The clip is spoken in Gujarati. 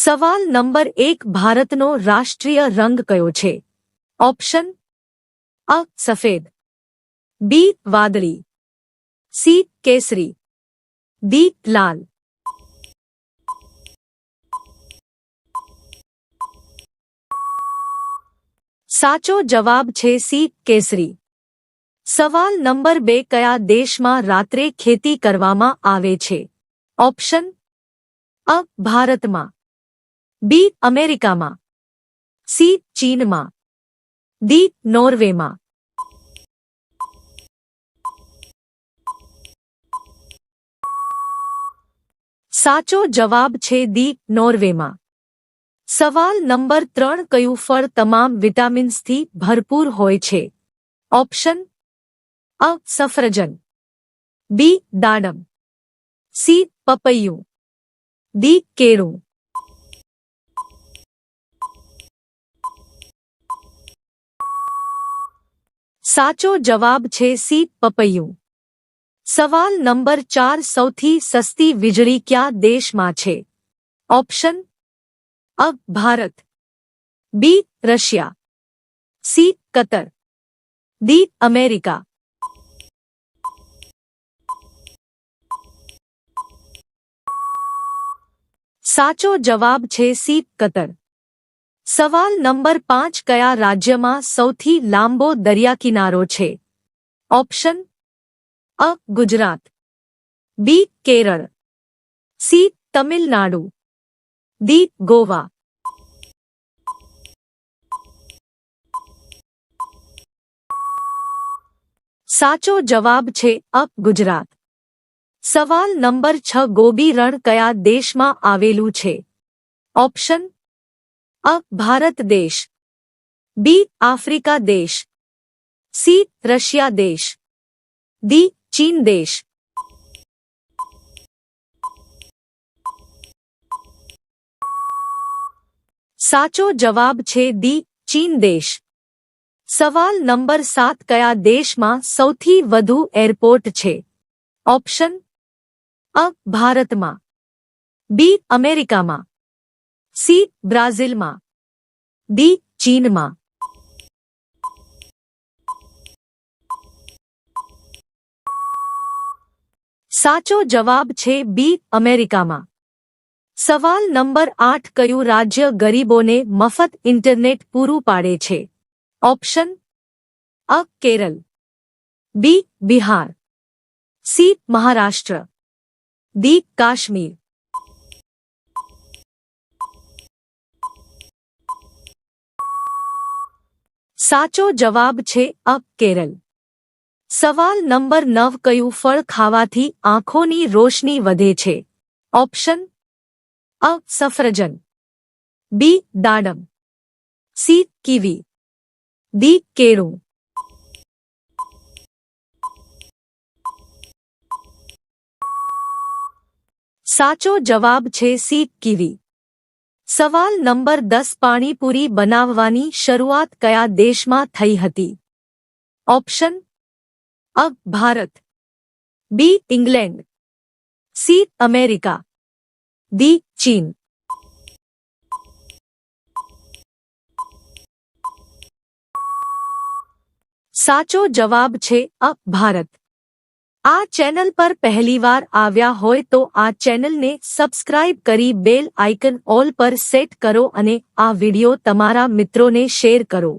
સવાલ નંબર 1 ભારતનો રાષ્ટ્રીય રંગ કયો છે? ઓપ્શન અ સફેદ, બી વાદળી, સી કેસરી, ડી લાલ. સાચો જવાબ છે સી કેસરી. સવાલ નંબર 2 કયા દેશમાં રાત્રે ખેતી કરવામાં આવે છે? ઓપ્શન અ ભારતમાં, બી અમેરિકામાં, સી ચીનમાં, ડી નોર્વેમાં. સાચો જવાબ છે ડી નોર્વેમાં. સવાલ નંબર 3 કયું ફળ તમામ વિટામિન્સથી ભરપૂર હોય છે? ઓપ્શન અ સફરજન, બી દાડમ, સી પપૈયું, ડી કેળું. સાચો જવાબ છે સી પપૈયું. સવાલ નંબર 4 સૌથી સસ્તી વીજળી કયા દેશમાં છે? ઓપ્શન અ Bharat, B Russia, C Qatar, D America. સાચો જવાબ છે સી કતર. સવાલ નંબર 5 કયા રાજ્યમાં સૌથી લાંબો દરિયાકિનારો છે? ઓપ્શન અ ગુજરાત, બી કેરળ, સી તમિલનાડુ, ડી ગોવા. સાચો જવાબ છે અ ગુજરાત. સવાલ નંબર 6 ગોબી રણ કયા દેશમાં આવેલું છે? ઓપ્શન અ ભારત દેશ, બી આફ્રિકા દેશ, સી રશિયા દેશ, ડી ચીન દેશ. સાચો જવાબ છે ડી ચીન દેશ. સવાલ નંબર 7 કયા દેશમાં સૌથી વધુ એરપોર્ટ છે? ઓપ્શન અ ભારતમાં, બી અમેરિકામાં, સી બ્રાઝિલમાં, ડી ચીનમાં. સાચો જવાબ છે બી અમેરિકામાં. સવાલ નંબર 8 કયું રાજ્ય ગરીબોને મફત ઇન્ટરનેટ પૂરું પાડે છે? ઓપ્શન અ કેરળ, બી બિહાર, સી મહારાષ્ટ્ર, ડી કાશ્મીર. સાચો જવાબ છે અ કેરળ. સવાલ નંબર 9 કયું ફળ ખાવાથી આંખોની રોશની વધે છે? ઓપ્શન અ સફરજન, બી દાડમ, સી કીવી, ડી કેળું. સાચો જવાબ છે સી કીવી. સવાલ નંબર 10 પાણીપુરી બનાવવાની શરૂઆત કયા દેશમાં થઈ હતી? ઓપ્શન અ Bharat, B England, C America, D ચીન. સાચો જવાબ છે અ ભારત. આ ચેનલ પર પહેલીવાર આવ્યા હોય તો આ ચેનલને સબસ્ક્રાઇબ કરી બેલ આઇકન ઓલ પર સેટ કરો અને આ વિડિયો તમારા મિત્રોને શેર કરો.